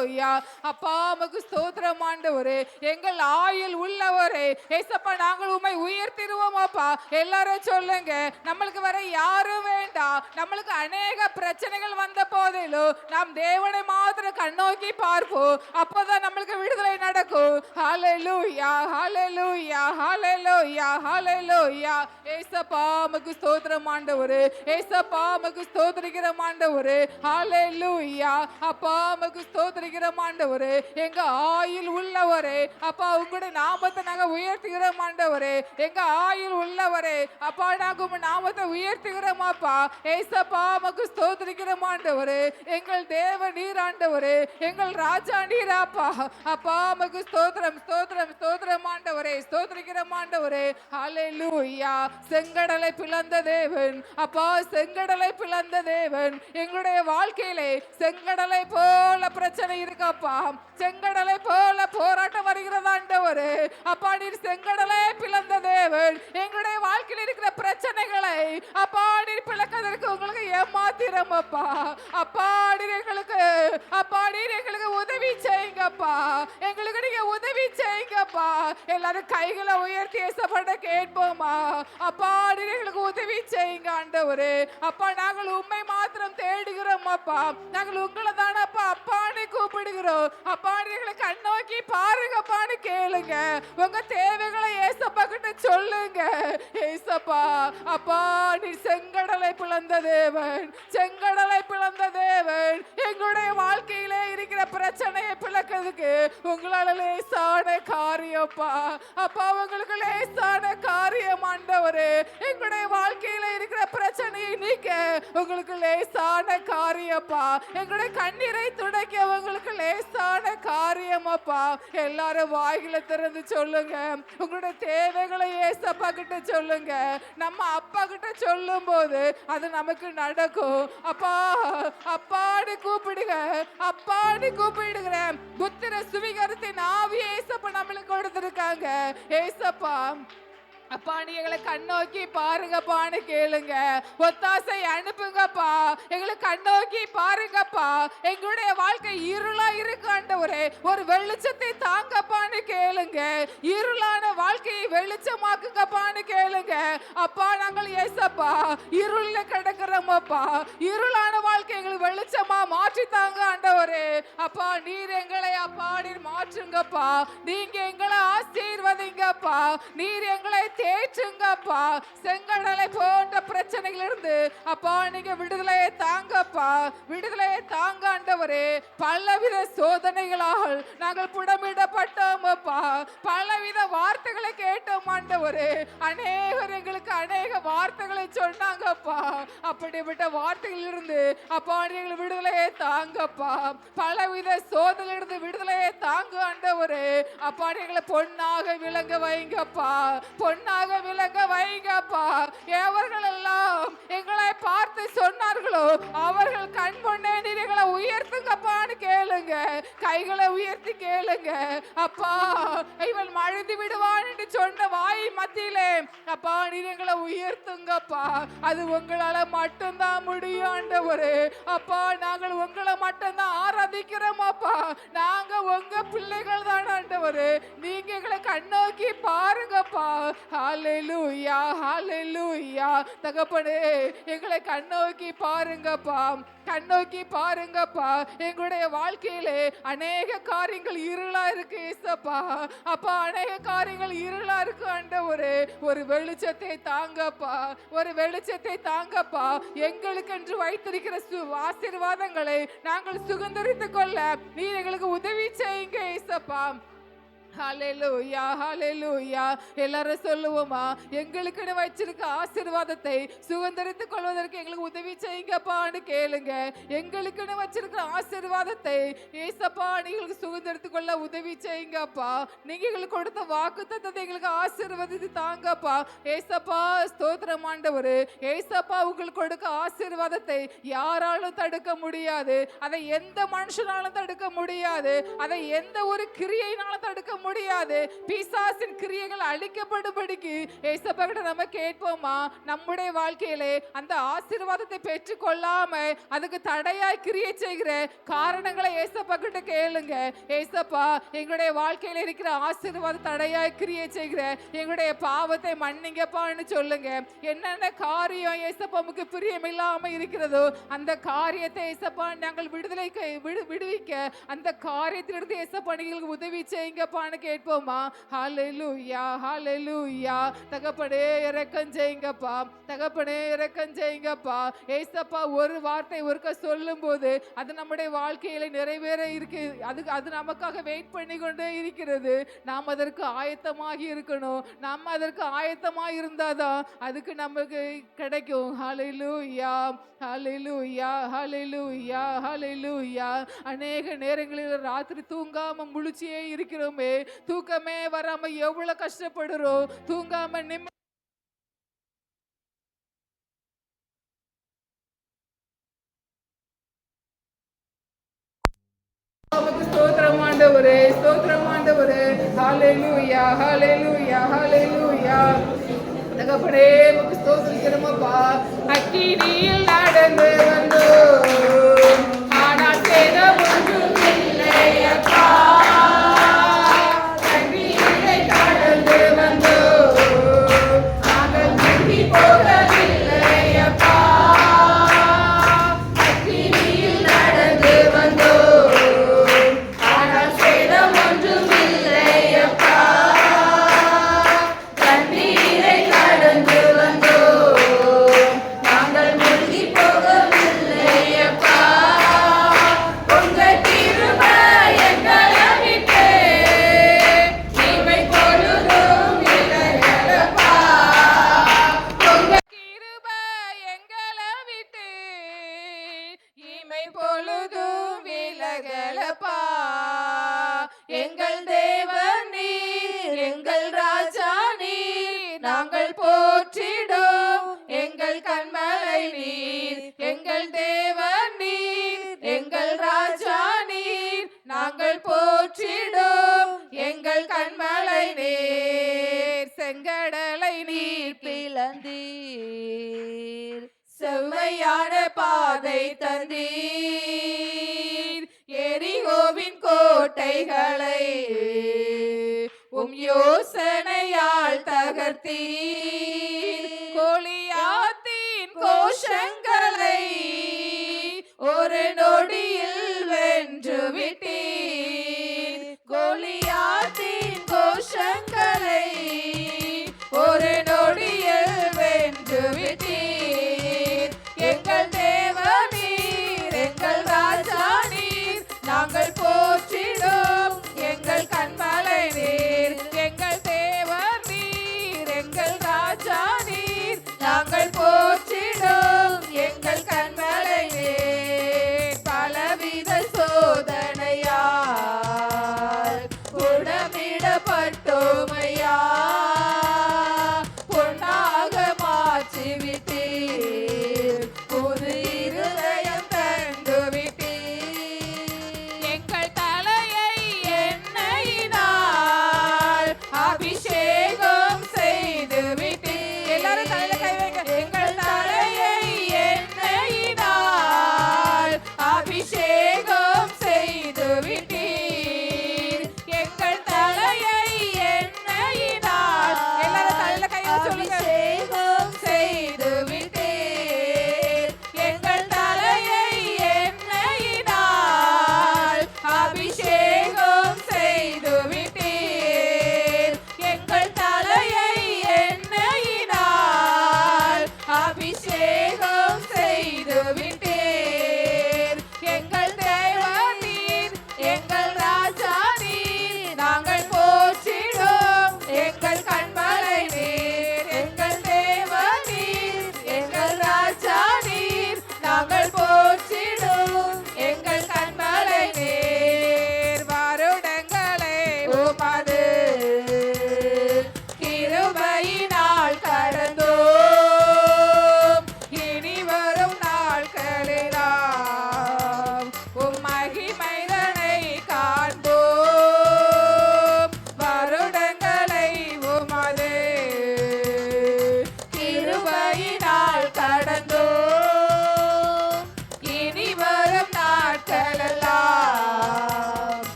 ஹalleluya. அப்பா உமக்கு ஸ்தோத்திரம் ஆண்டவரே. எங்கள் ஆயுள் உள்ளவரே ஏசப்பா, நாங்கள் உம்மை உயர்த்திடுவோம் அப்பா. எல்லாரும் சொல்லுங்க, நம்மளுக்கு வர யாரும் வேண்டாம். நம்மளுக்கு அநேக பிரச்சனைகள் வந்த போதிலும் நாம் தேவனை மாத்திரம் கண்ணோக்கி பார்ப்போம். அப்பதான் நம்மளுக்கு விடுதலை நடக்கும். ஹalleluya, ஹalleluya, ஹalleluya, ஹalleluya. ஏசப்பா உமக்கு ஸ்தோத்திரம் ஆண்டவரே. ஏசப்பா உமக்கு ஸ்தோத்திரிக்கிறோம் ஆண்டவரே. ஹalleluya. அப்பா உமக்கு ஸ்தோத்திரிக்கிறோம் ஆண்டவரே. எங்க ஆயுள் உள்ளவரே அப்பா, உங்களுடைய நாமத்தை நாங்க உயர்த்துகிறோம் ஆண்டவரே. எங்க ஆயுள் உள்ளவரே அப்பா, நாங்க உங்க நாமத்தை உயர்த்துகிறோம் அப்பா. ஏசப்பா உமக்கு ஸ்தோத்திரிக்கிறோம் ஆண்டவரே. எங்கள் தேவ நீர் ஆண்டவரே. எங்கள் ராஜா நீர் அப்பா. அப்பா உமக்கு ஸ்தோத்திரம் ஸ்தோத்திரம் ஸ்தோத்திரம் ஆண்டவரே. ஸ்தோத்திரிக்கிறோம் ஆண்டவரே. ஹalleluya. செங்கடலை பிளந்த தேவன் அப்பா, செங்கடலை பிளந்த தேவன். எங்களுடைய வாழ்க்கையிலே செங்கடலை போல பிரச்சனை இருக்கப்பா. செங்கடலை போல போராட்டம் வருகிறது ஆண்டவரே. அப்பா நீர் செங்கடலை பிளந்த தேவன். எங்களுடைய வாழ்க்கையில் இருக்கிற பிரச்சனைகளை அப்பா நீர் பிளக்கிறதுக்கு உங்களுக்கு ஏமாத்திரம் அப்பா. அப்பா நீர் எங்களுக்கு உதவி செய்யுங்கப்பா. எங்களுக்கு நீங்க உதவி செய்யுங்கப்பா. எல்லாரும் கைகளை உயர்த்தி ஏசப்பட கேட்போமா. அப்பா நீர் எங்களுக்கு உதவி செய்யுங்க ஆண்டவரே. அப்பா நாங்கள் உண்மை மாத்திரம் தேடுகிறோம் அப்பா. நாங்கள் உங்களை தானப்பா அப்பான்னு கூப்பிடுகிறோம். அப்பா எங்களை கண்ணோக்கி பாருங்கப்பான்னு கேளுங்க. உங்க தேவைகளை ஏசப்பா கிட்ட சொல்லுங்க. ஏசப்பா அப்பா நீர் செங்கடலை பிளந்த தேவன். செங்கடலை பிளந்த தேவன். எங்களுடைய வாழ்க்கையிலே இருக்கிற பிரச்சனையை பிளக்கிறதுக்கு உங்களால லேசான காரியப்பா. அப்பா உங்களுக்கு லேசான காரியம் ஆண்டவரே. எங்களுடைய வாழ்க்கையில இருக்கிற பிரச்சனையை நீக்க உங்களுக்கு லேசான காரியப்பா. எங்களுடைய கண்ணீரை துடைக்க உங்களுக்கு லேசான காரியம் அப்பா. எல்லாரும் வாயில திறந்து சொல்லுங்க. உங்களுடைய தேவைகளை ஏசப்பா கிட்ட சொல்லுங்க. நம்ம அப்பா கிட்ட சொல்லும் போது அது நமக்கு நடக்கும். அப்பா அப்பான்னு கூப்பிடுங்க. அப்பான்னு கூப்பிடுகிறேன். புத்திர சுவிகாரத்தின் ஆவியை ஏசப்பா நம்மளுக்கு கொடுத்திருக்காங்க. ஏசப்பா அப்பா நீ எங்களை கண்ணோக்கி பாருங்கப்பான்னு கேளுங்க. ஒத்தாசை அனுப்புங்கப்பா. எங்களை கண்ணோக்கி பாருங்கப்பா. எங்களுடைய வாழ்க்கை இருளா இருக்கு ஆண்டவரே. ஒரு வெளிச்சத்தை தாங்கப்பான்னு கேளுங்க. இருளான வாழ்க்கையை வெளிச்சமாக்குங்கப்பான்னு கேளுங்க. அப்பா நாங்கள் ஏசப்பா இருள்ல கிடக்கிறோம் அப்பா. இருளான வாழ்க்கை எங்களுக்கு வெளிச்சமா மாற்றி தாங்க ஆண்டவரே. அப்பா நீர் எங்களை அப்பா நீர் மாற்றுங்கப்பா. நீங்க எங்களை ஆசீர்வதிங்கப்பா. நீர் எங்களை தேற்றுங்கப்பா. செங்கடலை போன்ற பிரச்சனைகள் இருந்து அப்பா நீங்க விடுதலையை தாங்கப்பா. விடுதலையை தாங்க ஆண்டவரே. பலவித சோதனைகளால் நாங்கள் புடமிடப்பட்டோம் அப்பா. பலவித வார்த்தைகளை கேட்டோம் ஆண்டவரே. அநேகர் எங்களுக்கு அநேக வார்த்தைகளை சொன்னாங்கப்பா. அப்படிப்பட்ட வார்த்தைகள் இருந்து அப்பா நீங்கள் விடுதலையை தாங்கப்பா. பலவித சோதனையிலிருந்து விடுதலையை தாங்க ஆண்டவரே. அப்பா எங்களை பொன்னாக விளங்க வைங்கப்பா. பொன்னாக விளங்க வைங்கப்பா. எவர்கள் எல்லாம் எங்களை பார்த்து சொன்னார்களோ அவர்கள் கண் முன்னே நீர் எங்களை உயர்த்துங்கப்பான்னு கேளுங்க. கைகளை உயர்த்தி கேளுங்க. அப்பா இவள் மழுதி விடுவான் என்று சொன்ன வாய் மத்தியிலே அப்பா நீர் எங்களை உயர்த்துங்கப்பா. அது உங்களால மட்டும்தான் முடியும் ஆண்டவரே. அப்பா நாங்கள் உங்களை மட்டும்தான் ஆராதிக்கிறோம் அப்பா. நாங்க உங்க பிள்ளைகள் தான் ஆண்டவரே. நீங்க எங்களை கண்ணோக்கி பாருங்கப்பா. ஹalleluya, ஹalleluya. தகப்பனே எங்களை கண்ணோக்கி பாருங்கப்பா. கண்ணோக்கி பாருங்கப்பா. எங்களுடைய வாழ்க்கையிலே அநேக காரியங்கள் இருளா இருக்கு ஏசப்பா. அப்பா அநேக காரியங்கள் இருளா இருக்கு ஆண்டவரே. ஒரு வெளிச்சத்தை தாங்கப்பா. ஒரு வெளிச்சத்தை தாங்கப்பா. எங்களுக்கு என்று வைத்திருக்கிற ஆசீர்வாதங்களை நாங்கள் சுதந்தரித்துக் கொள்ள நீர் எங்களுக்கு உதவி செய்யுங்க ஏசப்பா. ஹalleluya, ஹalleluya. எல்லாரும் சொல்லுவோமா, எங்களுக்குன்னு வச்சிருக்க ஆசீர்வாதத்தை சுதந்தரித்துக் கொள்வதற்கு எங்களுக்கு உதவி செய்யுங்கப்பான்னு கேளுங்க. எங்களுக்குன்னு வச்சிருக்கிற ஆசீர்வாதத்தை ஏசப்பா நீங்களுக்கு சுதந்தரித்துக் கொள்ள உதவி செய்யுங்கப்பா. நீங்க எங்களுக்கு கொடுத்த வாக்குத்தத்தத்தை எங்களுக்கு ஆசீர்வதித்து தாங்கப்பா. ஏசப்பா ஸ்தோத்திரம் ஆண்டவரே. ஏசப்பா உங்களுக்கு கொடுக்க ஆசீர்வாதத்தை யாராலும் தடுக்க முடியாது. அதை எந்த மனுஷனாலும் தடுக்க முடியாது. அதை எந்த ஒரு கிரியையினாலும் தடுக்க முடியாது. பிசாசின் கிரியைகள் அழிக்கப்படும்படிக்கு ஏசப்பா கிட்ட நம்ம கேட்போமா? நம்முடைய வாழ்க்கையிலே அந்த ஆசீர்வாதத்தை பெற்றுக்கொள்ளாம அதுக்கு தடையாய் கிரியை செய்கிற காரணங்களை ஏசப்பா கிட்ட கேளுங்க. ஏசப்பா, எங்களுடைய வாழ்க்கையில இருக்கிற ஆசீர்வாத தடையாய் கிரியை செய்கிற எங்களுடைய பாவத்தை மன்னிங்கப்பான்னு சொல்லுங்க. என்னென்ன காரியம் ஏசப்பாவுக்கு பிரியமில்லாம இருக்கிறதோ அந்த காரியத்தை ஏசப்பா நாங்கள் விடுவிக்க அந்த காரியத்திலிருந்து ஏசப்பா எங்களுக்கு உதவி செய்யுங்கப்பான்னு கேட்போமா? ஹல்லேலூயா, ஹல்லேலூயா. தகப்பனே இரக்கம் செய்யுங்கப்பா, தகப்பனே இரக்கம் செய்யுங்கப்பா. ஏசப்பா ஒரு வார்த்தை ஒருக்க சொல்லும் போது அது நம்முடைய வாழ்க்கையில நிறைவேற இருக்கு. அது நமக்காக வெயிட் பண்ணி கொண்டே இருக்கிறது. நாம் அதற்கு ஆயத்தமாகி இருக்கணும். நம்ம அதற்கு ஆயத்தமாக இருந்தாதான் அதுக்கு நமக்கு கிடைக்கும். ஹல்லேலூயா, ஹல்லேலூயா, ஹல்லேலூயா, ஹல்லேலூயா. அநேக நேரங்களில் ராத்திரி தூங்காம முழிச்சியே இருக்கிறோமே, தூக்கமே வராம எவ்வளவு கஷ்டப்படுறோம். தூங்காம ஸ்தோத்திரம் ஆண்டவரே, ஸ்தோத்திரம் ஆண்டவரே. ஹல்லேலூயா, ஹல்லேலூயா, ஹல்லேலூயா. தகப்பனே உமக்கு ஸ்தோத்திரிக்கிறோமப்பா. அக்கினியில் நடந்து வந்தோம், ஆனால் சேதம் ஒன்றும் இல்லையப்பா. அக்கினியை கடந்து வந்தோம், நாங்கள் திரும்பி போகவில்லையப்பா. அக்கினியில் நடந்து வந்தோம், ஆனால் சேதம் ஒன்றும் இல்லையப்பா. தண்ணீரை கடந்து வந்தோம், நாங்கள் மூழ்கி போகவில்லையப்பா. உங்க கிருபை எங்களை விட்டு இமை பொழுதும் விலகலப்பா. உங்க கிருபை எங்களை விட்டு இமை பொழுதும் விலகலப்பா. எங்கள் தேவன் நீர், எங்கள் ராஜா நீர், நாங்கள் போற்றிடும் எங்கள் கண்மலை நீர். எங்கள் தேவன் நீர், எங்கள் ராஜா நீர், நாங்கள் போற்றிடும் எங்கள் கண்மலை நீர். செங்கடலை நீர் பிளந்தீர், செம்மையான பாதை தந்தீர். எரிகோவின் கோட்டைகளை உம் யோசனையால் தகர்த்தீர். கோலியாத்தின் கோஷங்களை ஒரு நொடியில் வென்று விட்டீர். கோலியாத்தின் கோஷங்களை ஒரு நொடியில் வென்று விட்டீர். எங்கள் தேவன் நீர், எங்கள் ராஜா நீர், நாங்கள் போற்றிடும் எங்கள் கண்மலை நீர். எங்கள் தேவன் நீர், எங்கள் ராஜா நீர், நாங்கள் போற்றிடும் எங்கள் கண்மலை நீர். பல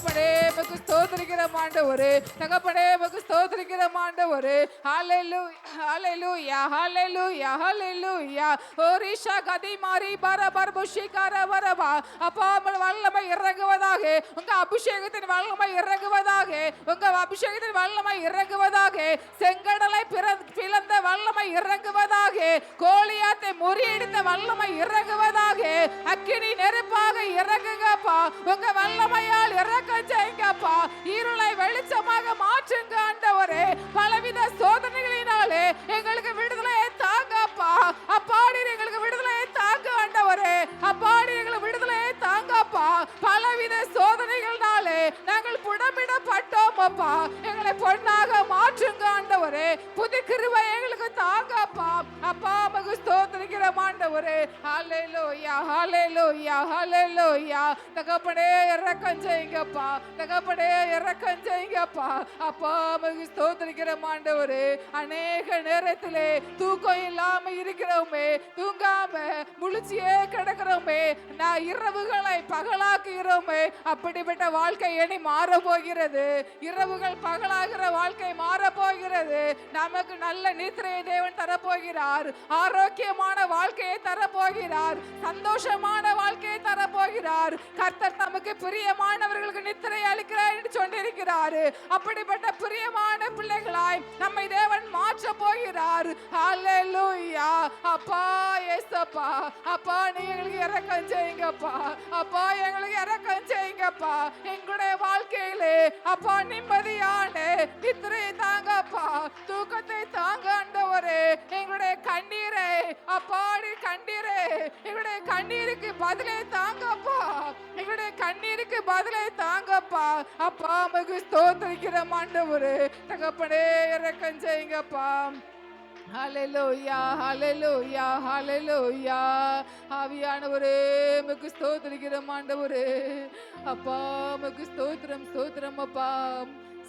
தகப்பனே உமக்கு ஸ்தோத்திரிக்கிறோம் ஆண்டவரே. தகப்பனே உமக்கு ஸ்தோத்திரிக்கிறோம் ஆண்டவரே. ஹalleluya ஹalleluya ஹalleluya ஹalleluya. ஓரிஷா கதி மாரி பரபர் புஷிகார வரபா. அப்பா உம்முடைய வல்லமை இறங்குவதாக. உங்க அபிஷேகத்தின் வல்லமை இறங்குவதாக. உங்க அபிஷேகத்தின் வல்லமை இறங்குவதாக. செங்கடலை பிளந்த வல்லமை இறங்குவதாக. கோலியாத்தை முறியடித்த வல்லமை இறங்குவதாக. அக்கினி நெருப்பாக இறங்குங்கப்பா. உங்க வல்லமையால் இறக்கம் செய்யுங்கப்பா. இருளை வெளிச்சமாக மாற்றுங்க ஆண்டவரே. பலவித சோதனைகளினாலே எங்களுக்கு விடுதலையை தாங்கப்பா. அப்பாடி எங்களுக்கு விடுதலையை தாங்க ஆண்டவரே. அப்பாடி எங்களுக்கு விடுதலையை தாங்கப்பா. பலவித சோதனைகள்னாலே நாங்கள் புடமிடப்பட்டோம் அப்பா. எங்களை பொன்னாக மாற்றுங்க ஆண்டவரே. புது கிருபை எங்களுக்கு தாங்கப்பா. அப்பா உமக்கு ஸ்தோத்திரிக்கிறோம் ஆண்டவரே. ஹalleluya ஹalleluya ஹalleluya. தகப்பனே இரக்கம் செய்யுங்கப்பா. தகப்பனே இரக்கம் செய்யுங்கப்பா. அப்பா உமக்கு ஸ்தோத்திரிக்கிறோம் ஆண்டவரே. அநேக நேரத்திலே தூக்கம் இல்லாம இருக்கிறோமே, தூங்காம முழிச்சியே கிடக்கிறோமே, நான் இரவுகளை பகலாக்குகிறோமே. அப்படிப்பட்ட வாழ்க்கை இனி மாற போகிறது. இரவுகள் பகலாகிற வாழ்க்கை மாற போகிறது. நமக்கு நல்ல நித்திரையை தேவன் தரப்போகிறார். ஆரோக்கியமான வாழ்க்கையை தரப்போகிறார். சந்தோஷமான வாழ்க்கையை தரப்போகிறார். கர்த்தர் நமக்கு பிரியமானவர்களுக்கு நித்திரை அளிக்கிறார் என்று சொல்லியிருக்கிறார். அப்படிப்பட்ட பிரியமான பிள்ளைகளாய் நம்மை தேவன் மாற்ற போகிறார். ஹalleluya. அப்பா இயேசப்பா, அப்பா நீங்க எங்களுக்கு இரக்கம் செய்யுங்கப்பா. அப்பா எங்களுக்கு இரக்கம் செய்யுங்கப்பா. எங்களுடைய வாழ்க்கையிலே அப்பா நிம்மதியான நித்திரை தாங்கப்பா. தூக்கத்தை தாங்க ஆண்டவரே. எங்களுடைய கண்ணீரை அப்பாடி கண்ணீரை எங்களுடைய கண்ணீருக்கு பதிலை தாங்கப்பா. எங்களுடைய கண்ணீருக்கு பதிலை தாங்கப்பா. அப்பா உமக்கு ஸ்தோத்திரிக்கிறோம் ஆண்டவரே. தகப்பனே இரக்கம் செய்யுங்கப்பா. ஹalleluya ஹalleluya ஹalleluya. ஆவியானவரே உமக்கு ஸ்தோத்திரிக்கிறோம் ஆண்டவரே. அப்பா உமக்கு ஸ்தோத்திரம் ஸ்தோத்திரம் அப்பா.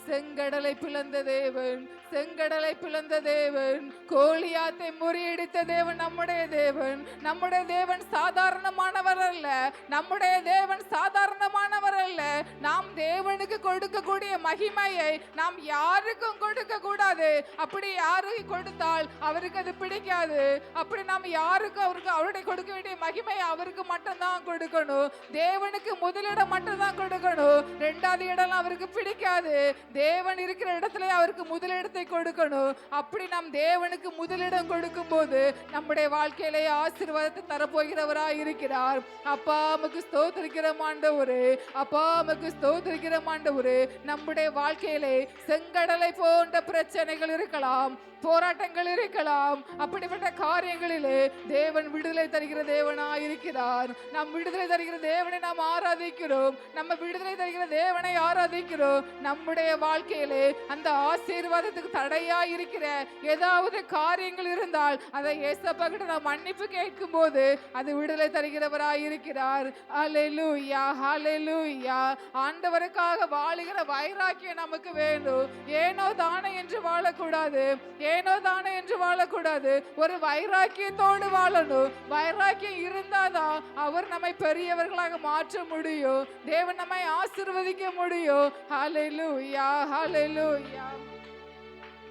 செங்கடலை பிளந்த தேவன், செங்கடலை பிளந்த தேவன், கோலியாத்தை முறியடித்த தேவன் நம்முடைய தேவன். நம்முடைய தேவன் சாதாரணமானவர் அல்ல. நம்முடைய தேவன் சாதாரணமானவர் அல்ல. நாம் தேவனுக்கு கொடுக்கக்கூடிய மகிமையை நாம் யாருக்கும் கொடுக்க கூடாது. அப்படி யாருக்கு கொடுத்தால் அவருக்கு அது பிடிக்காது. அப்படி நாம் யாருக்கு அவருடைய கொடுக்க வேண்டிய மகிமை அவருக்கு மட்டும்தான் கொடுக்கணும். தேவனுக்கு முதலிடம் மட்டும்தான் கொடுக்கணும். இரண்டாவது இடம் அவருக்கு பிடிக்காது. தேவன் இருக்கிற இடத்துல அவருக்கு முதலிடத்தை கொடுக்கணும். அப்படி நாம் தேவனுக்கு முதலிடம் கொடுக்கும் போது நம்முடைய வாழ்க்கையிலே ஆசீர்வாதத்தை தரப்போகிறவராய் இருக்கிறார். அப்பா உமக்கு ஸ்தோத்திரிக்கிறோம் ஆண்டவரே. அப்பா உமக்கு ஸ்தோத்திரிக்கிறோம் ஆண்டவரே. நம்முடைய வாழ்க்கையிலே செங்கடலை போன்ற பிரச்சனைகள் இருக்கலாம், போராட்டங்கள் இருக்கலாம். அப்படிப்பட்ட காரியங்களிலே தேவன் விடுதலை தருகிற தேவனாய் இருக்கிறார். நாம் விடுதலை தருகிற தேவனை நாம் ஆராதிக்கிறோம். நம்ம விடுதலை தருகிற தேவனை ஆராதிக்கிறோம். நம்முடைய வாழ்க்கையிலே அந்த ஆசீர்வாதத்துக்கு தடையா இருக்கிற ஏதாவது காரியங்கள் இருந்தால் அதை ஏசப்பா கிட்ட நாம் மன்னிப்பு கேட்கும் போது அது விடுதலை தருகிறவராய் இருக்கிறார். ஹalleluya ஹalleluya. ஆண்டவருக்காக வாழுகிற வைராக்கியம் நமக்கு வேண்டும். ஏனோ தானே என்று வாழக்கூடாது. ஏனோ தானே என்று வாழக்கூடாது. ஒரு வைராக்கியத்தோடு வாழணும். வைராக்கியம் இருந்தாதான் அவர் நம்மை பெரியவர்களாக மாற்ற முடியும். தேவன் நம்மை ஆசீர்வதிக்க முடியும். ஹalleluya ஹalleluya.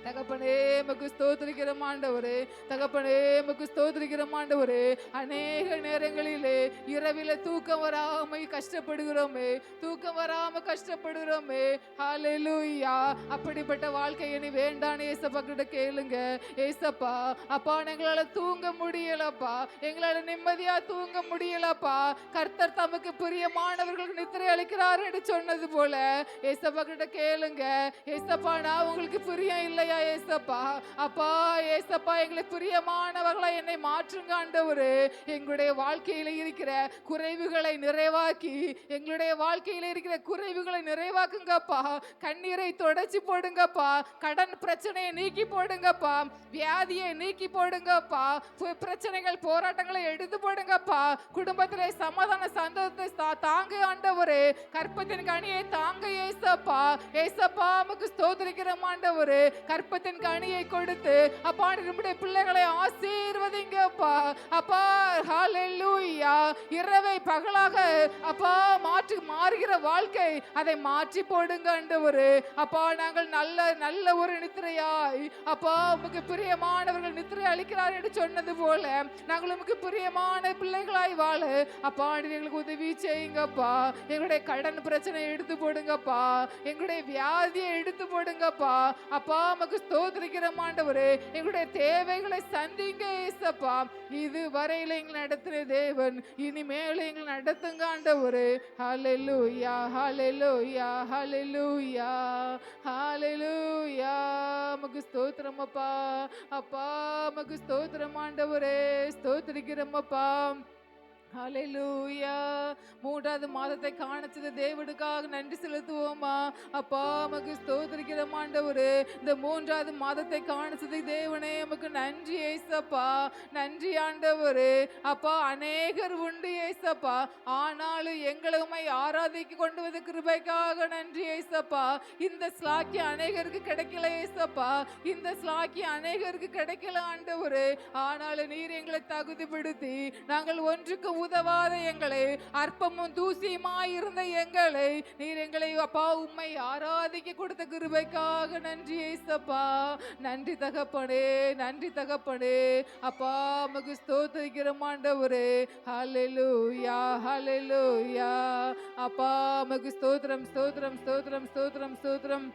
தகப்பனே உமக்கு ஸ்தோத்திரிக்கிறோம் ஆண்டவரே. தகப்பனே உமக்கு ஸ்தோத்திரிக்கிறோம் ஆண்டவரே. அநேக நேரங்களிலே இரவில தூக்கம் வராம கஷ்டப்படுகிறோமே, தூக்கம் வராம கஷ்டப்படுகிறோமே. ஹalleluya. அப்படிப்பட்ட வாழ்க்கை இனி வேண்டான்னு ஏசப்பா கிட்ட கேளுங்க. ஏசப்பா அப்பா எங்களால தூங்க முடியலப்பா, எங்களால நிம்மதியா தூங்க முடியலப்பா. கர்த்தர் தமக்கு பிரியமானவர்களுக்கு நித்திரை அளிக்கிறார் என்று சொன்னது போல ஏசப்பா கிட்ட கேளுங்க. ஏசப்பா நான் உங்களுக்கு பிரியம் இல்லையா ஏசப்பா? அப்பா ஏசப்பா எங்களை பிரியமானவர்களா என்னை மாற்றுங்க ஆண்டவரே. எங்களுடைய வாழ்க்கையில இருக்கிற குறைவுகளை நிறைவாக்கி, எங்களுடைய வாழ்க்கையில இருக்கிற குறைவுகளை நிறைவாக்குங்கப்பா. கண்ணீரை தொடச்சி போடுங்கப்பா. கடன் பிரச்சனையை நீக்கி போடுங்கப்பா. வியாதியை நீக்கி போடுங்கப்பா. பிரச்சனைகள் போராட்டங்களை எடுத்து போடுங்கப்பா. குடும்பத்திலே சமாதான சந்தோஷத்தை தாங்க ஆண்டவரே. கற்பத்தின் கனியை தாங்க ஏசப்பா. ஏசப்பா உமக்கு ஸ்தோத்திரிக்கிறோம் ஆண்டவரே. கற்பத்தின் கனியை கொடுத்து அப்பா நம்முடைய பிள்ளைகளை ஆசீர்வதிங்கப்பா. அப்பா ஹalleluya. இரவை பகலாக அப்பா மாறுகிற வாழ்க்கை அதை மாற்றி போடுங்க ஆண்டவரே. அப்பா நாங்கள் நல்ல நல்ல ஒரு நித்திரையாய் அப்பா உமக்கு பிரியமானவர்கள் நித்திரை அளிக்கிறார் என்று சொன்னது போல நாங்கள் உமக்கு பிரியமான பிள்ளைகளாய் வாழ அப்பா எங்களுக்கு உதவி செய்யுங்கப்பா. எங்களுடைய கடன் பிரச்சனை எடுத்து போடுங்கப்பா. எங்களுடைய வியாதியை எடுத்து போடுங்கப்பா. அப்பா உமக்கு ஸ்தோத்திரிக்கிற ஆண்டவரே. எங்களுடைய தேவைகளை சந்திங்க ஏசப்பா. இது வரையில எங்களை நடத்தின தேவன் இனிமேல் எங்களை நடத்துங்க ஆண்டவரே. ஹalleluya ஹalleluya ஹalleluya ஹalleluya. உமக்கு ஸ்தோத்திரம் அப்பா. அப்பா உமக்கு ஸ்தோத்திரம் ஆண்டவரே. ஸ்தோத்திரிக்கிறோம் அப்பா. ஹalleluya. மூன்றாவது மாதத்தை காணச்சது தேவனுக்காக நன்றி செலுத்துவோமா. அப்பா உமக்கு ஸ்தோத்திரிக்கிறோம் ஆண்டவரே. இந்த மூன்றாவது மாதத்தை காணச்சது தேவனே உமக்கு நன்றி ஏசப்பா. நன்றி ஆண்டவரே. அப்பா அநேகர் உண்டு ஏசப்பா. ஆனாலும் எங்களை உம்மை ஆராதிக்க கொண்டு வந்து கிருபைக்காக நன்றி ஏசப்பா. இந்த ஸ்லாக்கியம் அநேகருக்கு கிடைக்கல ஏசப்பா. இந்த ஸ்லாக்கியம் அநேகருக்கு கிடைக்கல ஆண்டவரே. ஆனாலும் நீர் எங்களை தகுதிப்படுத்தி நாங்கள் ஒன்றுக்கு உதவாத எங்களை அற்பமும் தூசியுமாய் இருந்த எங்களை நீர் எங்களை அப்பா உம்மை ஆராதிக்க கொடுத்த கிருபைக்காக நன்றி ஏசப்பா. நன்றி தகப்பனே. நன்றி தகப்பனே. அப்பா உமக்கு ஸ்தோத்திரிக்கிறோம் ஆண்டவரே. ஹalleluya ஹalleluya. அப்பா உமக்கு ஸ்தோத்திரம் ஸ்தோத்திரம் ஸ்தோத்திரம் ஸ்தோத்திரம் ஸ்தோத்திரம்.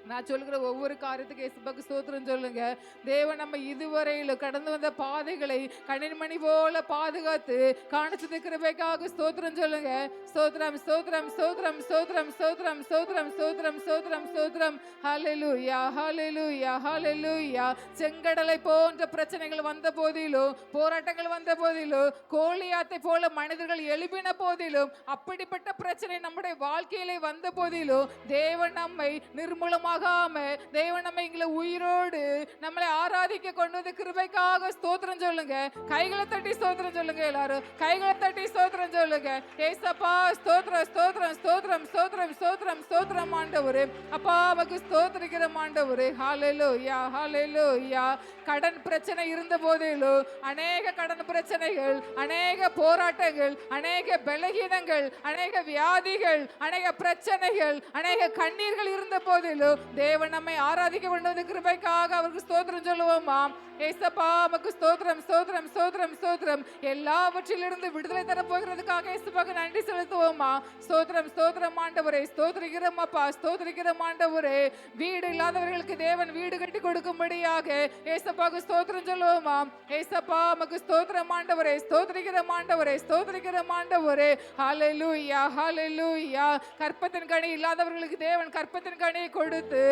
நான் சொல்லுகிற ஒவ்வொரு காரியத்துக்கு இயேசுவுக்கு ஸ்தோத்திரம் சொல்லுங்க. தேவன் நம்ம இதுவரையில கடந்து வந்த பாதைகளை கண்ணின்மணி போல பாதுகாத்து காணிச்சது கிருபைக்காக ஸ்தோத்திரம் சொல்லுங்க. ஸ்தோத்திரம் ஸ்தோத்திரம் ஸ்தோத்திரம் ஸ்தோத்திரம் ஸ்தோத்திரம் ஸ்தோத்திரம் ஸ்தோத்திரம் ஸ்தோத்திரம் ஸ்தோத்திரம். ஹalleluya ஹalleluya ஹalleluya. செங்கடலை போன்ற பிரச்சனைகள் வந்த போதிலும் போராட்டங்கள் வந்த போதிலும் கோலியாத்தை போல மனிதர்கள் எழுப்பின போதிலும் அப்படிப்பட்ட பிரச்சனை நம்முடைய வாழ்க்கையிலே வந்த போதிலும் தேவன் நம்மை நிர்மூலமாக தேவன் நம்ம எங்களை உயிரோடு நம்மளை ஆராதிக்க கொண்டு வந்து கிருபைக்காக ஸ்தோத்திரம் சொல்லுங்க. கைகளை தட்டி ஸ்தோத்திரம் சொல்லுங்க. எல்லாரும் கைகளை தட்டி ஸ்தோத்திரம் சொல்லுங்க. ஏசப்பா ஸ்தோத்திரம் ஸ்தோத்திரம் ஸ்தோத்திரம் ஸ்தோத்திரம் ஸ்தோத்திரம் ஸ்தோத்திரம் ஆண்டவரே. அப்பா உமக்கு ஸ்தோத்திரிக்கிற ஆண்டவரே. ஹalleluya ஹalleluya. கடன் பிரச்சனை இருந்த போதிலும் அநேக கடன் பிரச்சனைகள், அநேக போராட்டங்கள், அநேக பலகீனங்கள், அநேக வியாதிகள், அநேக பிரச்சனைகள், அநேக கண்ணீர்கள் இருந்த போதிலும் தேவன் நம்மை ஆராதிக்க கொண்டு வந்து கிருபைக்காக அவருக்கு ஸ்தோத்திரம் சொல்லுவோமா. ஏசப்பா உமக்கு ஸ்தோத்திரம் ஸ்தோத்திரம் ஸ்தோத்திரம் ஸ்தோத்திரம். எல்லாவற்றிலிருந்து விடுதலை தர போகிறதுக்காக ஏசப்பாக்கு நன்றி செலுத்துவோமா. ஸ்தோத்திரம் ஸ்தோத்திரம் ஆண்டவரே. ஸ்தோத்திரிக்கிறோம் அப்பா. ஸ்தோத்திரிக்கிறோம் ஆண்டவரே. வீடு இல்லாதவர்களுக்கு தேவன் வீடு கட்டி கொடுக்கும்படியாக ஏசப்பாக்கு ஸ்தோத்திரம் சொல்லுவோமா. ஏசப்பா உமக்கு ஸ்தோத்திரம் ஆண்டவரே. ஸ்தோத்திரிக்கிறோம் ஆண்டவரே. ஸ்தோத்திரிக்கிறோம் ஆண்டவரே. ஹalleluya ஹalleluya. கற்பத்தின் கனி இல்லாதவர்களுக்கு தேவன் கற்பத்தின் கனியை கொடுத்து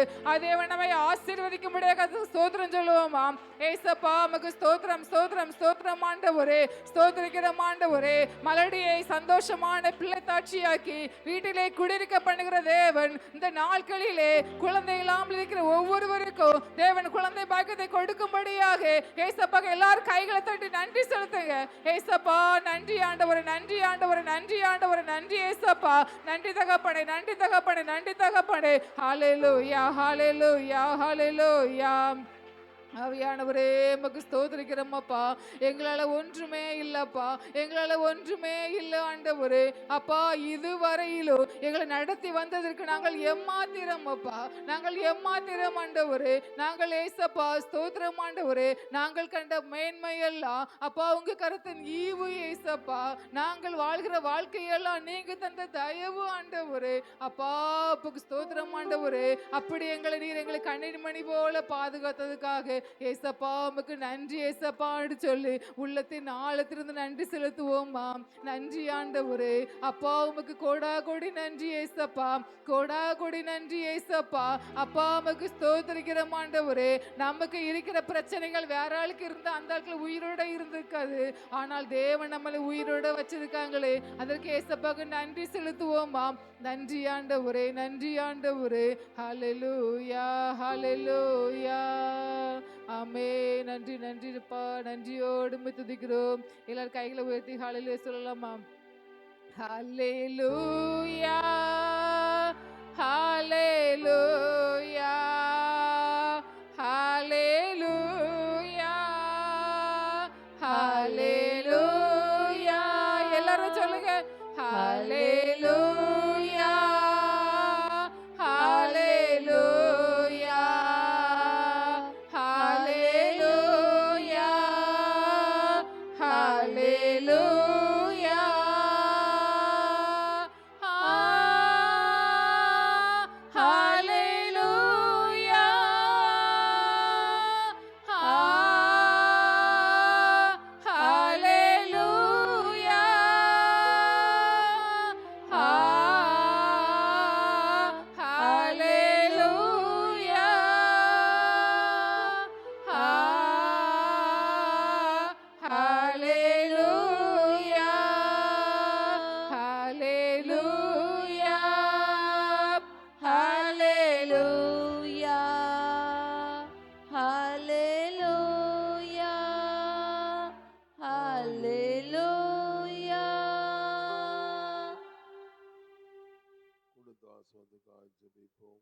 தேவன் நம்மை ஆசீர்வதிக்கும்படியாக ஸ்தோத்திரம் சொல்லுவோமா. ஏசப்பா உமக்கு ஸ்தோத்திரம் ஸ்தோத்திரம் ஸ்தோத்திரம் ஆண்டவரே. ஸ்தோத்திரிக்கிறோம் ஆண்டவரே. மலடியை சந்தோஷமான பிள்ளை தாட்சியாக்கி வீட்டிலே குடியிருக்க பண்ணுகிற தேவன் இந்த நாட்களிலே குழந்தை இல்லாமல் இருக்கிற ஒவ்வொருவருக்கும் தேவன் குழந்தை பாக்கியத்தை கொடுக்கும்படியாக ஏசப்பா எல்லாரும் கைகளை தட்டி நன்றி செலுத்துங்க. ஏசப்பா நன்றி ஆண்டவரே. நன்றி ஆண்டவரே. நன்றி ஆண்டவரே. நன்றி ஏசப்பா. நன்றி தகப்பனே. நன்றி தகப்பனே. நன்றி தகப்பனே. ஹalleluya ஹalleluya ஹalleluya. ஆவியானவரே உமக்கு ஸ்தோத்திரிக்கிறோமப்பா. எங்களால ஒன்றுமே இல்லப்பா. எங்களால ஒன்றுமே இல்லை ஆண்டவரே. அப்பா இதுவரையிலும் எங்களை நடத்தி வந்ததற்கு நாங்கள் எம்மாத்திரம் அப்பா. நாங்கள் எம்மாத்திரம் ஆண்டவரே. நாங்கள் ஏசப்பா ஸ்தோத்திரம் ஆண்டவரே. நாங்கள் கண்ட மேன்மையெல்லாம் அப்பா உங்க கருத்தின் ஈவு ஏசப்பா. நாங்கள் வாழ்கிற வாழ்க்கையெல்லாம் நீங்க தந்த தயவு ஆண்டவரே. அப்பா உமக்கு ஸ்தோத்திரம் ஆண்டவரே. அப்படி எங்களை கண்ணின் மணி போல பாதுகாத்ததுக்காக ஏசப்பா உமக்கு நன்றி ஏசப்பான்னு சொல்லி உள்ளத்தின் ஆழத்திலிருந்து நன்றி செலுத்துவோமா. நன்றி ஆண்டவரே. அப்பா உமக்கு கோடா கோடி நன்றி ஏசப்பா. கோடா கோடி நன்றி ஏசப்பா. அப்பா உமக்கு ஸ்தோத்திரிக்கிற ஆண்டவரே. நமக்கு இருக்கிற பிரச்சனைகள் வேற ஆளுக்கு இருந்தா அந்த ஆட்கள் உயிரோட இருந்திருக்காது. ஆனால் தேவன் நம்மளை உயிரோட வச்சிருக்காங்களே அதற்கு ஏசப்பாக்கு நன்றி செலுத்துவோமா. நன்றி ஆண்டவரே. நன்றி ஆண்டவரே. ஹalleluya ஹalleluya. ஆமே. நன்றி நன்றிப்பா. நன்றியோடு துதிக்கிறோம். எல்லாரும் கைகளை உயர்த்தி ஹalleluya சொல்லலாமா. ஹalleluya ஹalleluya ஜெபிப்போம்.